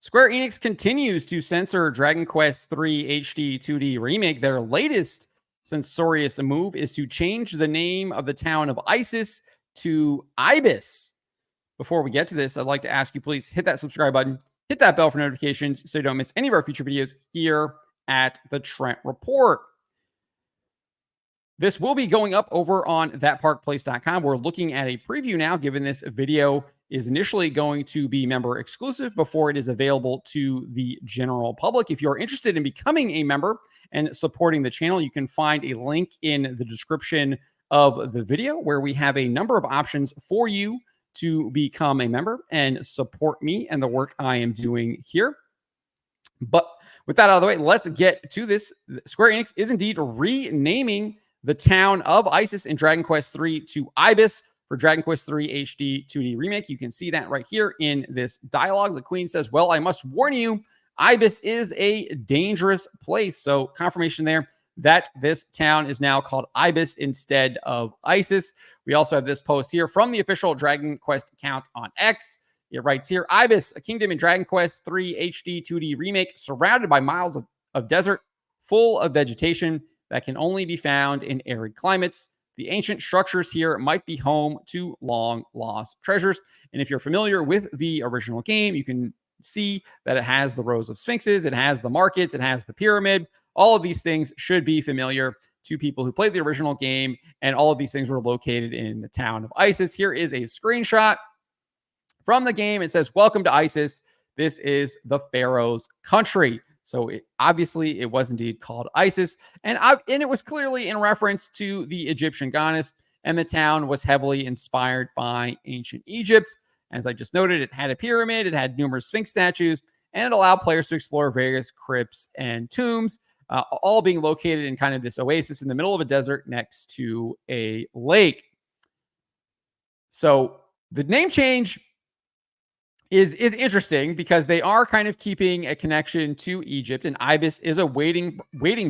Square Enix continues to censor Dragon Quest III HD-2D Remake. Their latest censorious move is to change the name of the town of Isis to Ibis. Before we get to this, I'd like to ask you, please hit that subscribe button, hit that bell for notifications so you don't miss any of our future videos here at the Trent Report. This will be going up over on thatparkplace.com. We're looking at a preview now, given this video is initially going to be member exclusive before it is available to the general public. If you're interested in becoming a member and supporting the channel, you can find a link in the description of the video where we have a number of options for you to become a member and support me and the work I am doing here. But with that out of the way, let's get to this. Square Enix is indeed renaming the town of Isis in Dragon Quest III to Ibis for Dragon Quest III HD-2D Remake. You can see that right here in this dialogue. The Queen says, "Well, I must warn you, Ibis is a dangerous place." So confirmation there that this town is now called Ibis instead of Isis. We also have this post here from the official Dragon Quest account on X. It writes here, "Ibis, a kingdom in Dragon Quest III HD-2D Remake, surrounded by miles of desert, full of vegetation that can only be found in arid climates. The ancient structures here might be home to long-lost treasures." And if you're familiar with the original game, you can see that it has the rows of sphinxes, it has the markets, it has the pyramid. All of these things should be familiar to people who played the original game, and all of these things were located in the town of Isis. Here is a screenshot from the game. It says, "Welcome to Isis. This is the Pharaoh's country." So obviously it was indeed called Isis, and it was clearly in reference to the Egyptian goddess, and the town was heavily inspired by ancient Egypt. As I just noted, it had a pyramid, it had numerous Sphinx statues, and it allowed players to explore various crypts and tombs, all being located in kind of this oasis in the middle of a desert next to a lake. So the name change is interesting because they are kind of keeping a connection to Egypt, and Ibis is a wading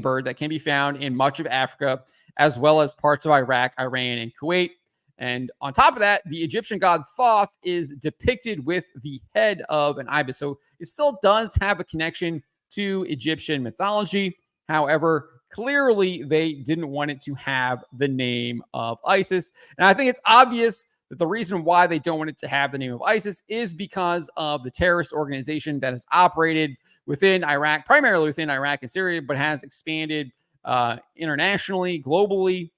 bird that can be found in much of Africa, as well as parts of Iraq, Iran, and Kuwait. And on top of that, the Egyptian god Thoth is depicted with the head of an ibis. So it still does have a connection to Egyptian mythology. However, clearly they didn't want it to have the name of Isis. And I think it's obvious that the reason why they don't want it to have the name of Isis is because of the terrorist organization that has operated within Iraq, primarily within Iraq and Syria, but has expanded internationally, globally.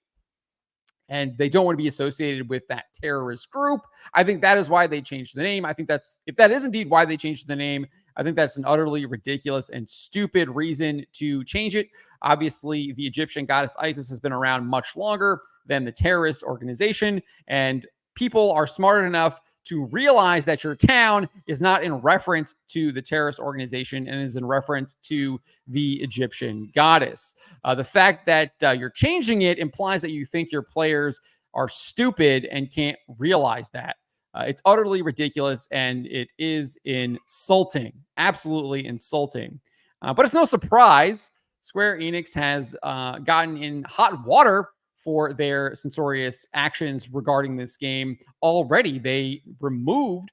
And they don't want to be associated with that terrorist group. I think that is why they changed the name. I think if that is indeed why they changed the name, I think that's an utterly ridiculous and stupid reason to change it. Obviously, the Egyptian goddess Isis has been around much longer than the terrorist organization, and people are smart enough to realize that your town is not in reference to the terrorist organization and is in reference to the Egyptian goddess. The fact that you're changing it implies that you think your players are stupid and can't realize that. It's utterly ridiculous, and it is insulting, absolutely insulting. But it's no surprise Square Enix has gotten in hot water for their censorious actions regarding this game already. They removed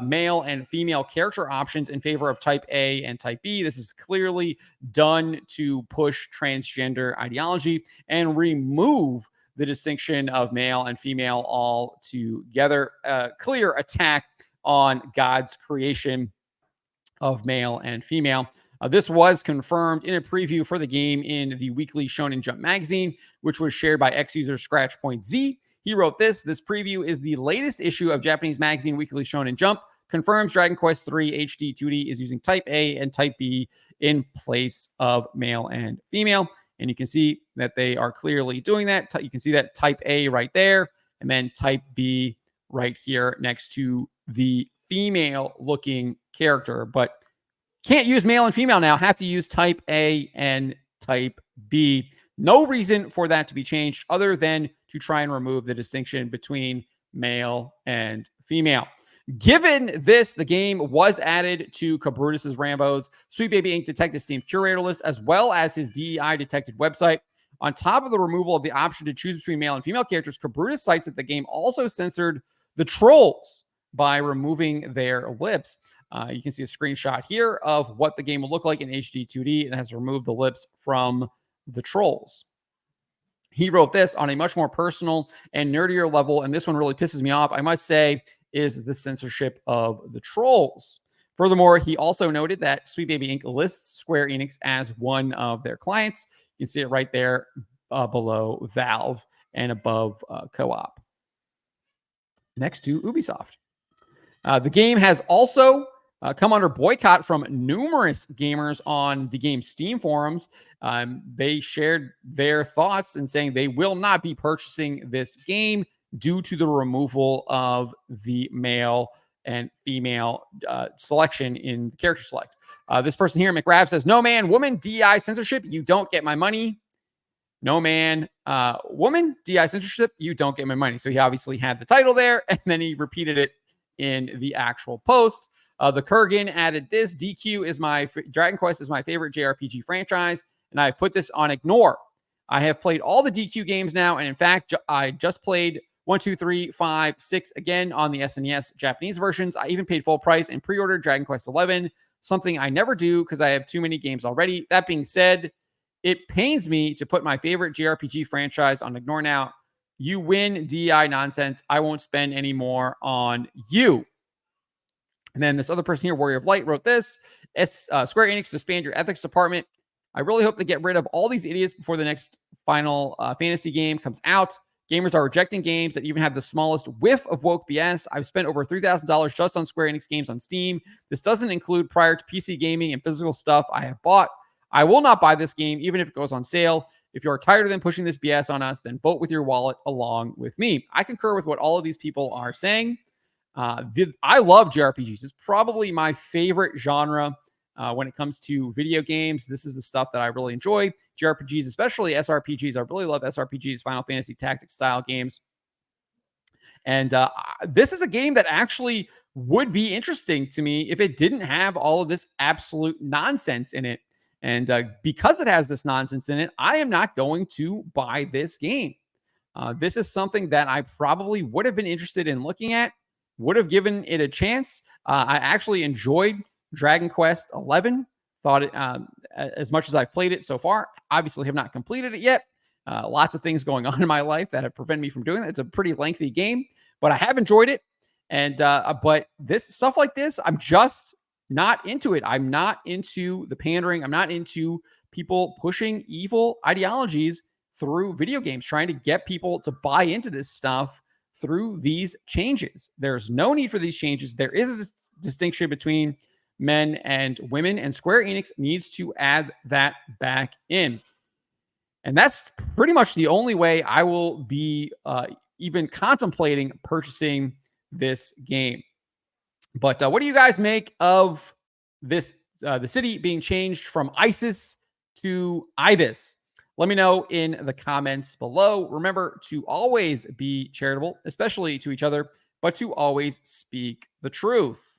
male and female character options in favor of Type A and Type B. This is clearly done to push transgender ideology and remove the distinction of male and female altogether. Clear attack on God's creation of male and female. This was confirmed in a preview for the game in the weekly Shonen Jump magazine, which was shared by ex-user ScratchPointZ. He wrote this preview is the latest issue of Japanese magazine Weekly Shonen Jump, confirms Dragon Quest III HD-2D is using Type A and Type B in place of male and female. And you can see that they are clearly doing that. You can see that Type A right there, and then Type B right here next to the female-looking character. But can't use male and female now. Have to use Type A and Type B. No reason for that to be changed other than to try and remove the distinction between male and female. Given this, the game was added to Kabrutus' Rambo's Sweet Baby Inc. Detective Steam Curator list, as well as his DEI detected website. On top of the removal of the option to choose between male and female characters, Kabrutus cites that the game also censored the trolls by removing their lips. You can see a screenshot here of what the game will look like in HD-2D and has removed the lips from the trolls. He wrote this on a much more personal and nerdier level, and this one really pisses me off, I must say, is the censorship of the trolls. Furthermore, he also noted that Sweet Baby Inc. lists Square Enix as one of their clients. You can see it right there below Valve and above Co-op. Next to Ubisoft. The game has also come under boycott from numerous gamers on the game's Steam forums. They shared their thoughts and saying they will not be purchasing this game due to the removal of the male and female selection in the character select. This person here, McRav, says, "No man, woman, DI censorship, you don't get my money. No man, woman, DI censorship, you don't get my money." So he obviously had the title there, and then he repeated it in the actual post. The Kurgan added this: DQ is Dragon Quest is my favorite JRPG franchise, and I've put this on ignore. I have played all the DQ games now, and in fact, I just played 1, 2, 3, 5, 6 again on the SNES Japanese versions. I even paid full price and pre-ordered Dragon Quest 11, something I never do because I have too many games already. That being said, it pains me to put my favorite JRPG franchise on ignore now. You win, DEI nonsense. I won't spend any more on you. And then this other person here, Warrior of Light, wrote this: Square Enix, disband your ethics department. I really hope they get rid of all these idiots before the next Final Fantasy game comes out. Gamers are rejecting games that even have the smallest whiff of woke BS. I've spent over $3,000 just on Square Enix games on Steam. This doesn't include prior to PC gaming and physical stuff I have bought. I will not buy this game, even if it goes on sale. If you are tired of them pushing this BS on us, then vote with your wallet along with me. I concur with what all of these people are saying. I love JRPGs. It's probably my favorite genre when it comes to video games. This is the stuff that I really enjoy. JRPGs, especially SRPGs. I really love SRPGs, Final Fantasy Tactics style games. And this is a game that actually would be interesting to me if it didn't have all of this absolute nonsense in it. And because it has this nonsense in it, I am not going to buy this game. This is something that I probably would have been interested in looking at, would have given it a chance. I actually enjoyed Dragon Quest 11. Thought it, as much as I've played it so far, obviously have not completed it yet. Lots of things going on in my life that have prevented me from doing that. It's a pretty lengthy game, but I have enjoyed it. And but this stuff like this, I'm just not into it. I'm not into the pandering. I'm not into people pushing evil ideologies through video games, trying to get people to buy into this stuff through these changes. There's no need for these changes. There is a distinction between men and women, and Square Enix needs to add that back in. And that's pretty much the only way I will be even contemplating purchasing this game. But what do you guys make of this, the city being changed from ISIS to Ibis? Let me know in the comments below. Remember to always be charitable, especially to each other, but to always speak the truth.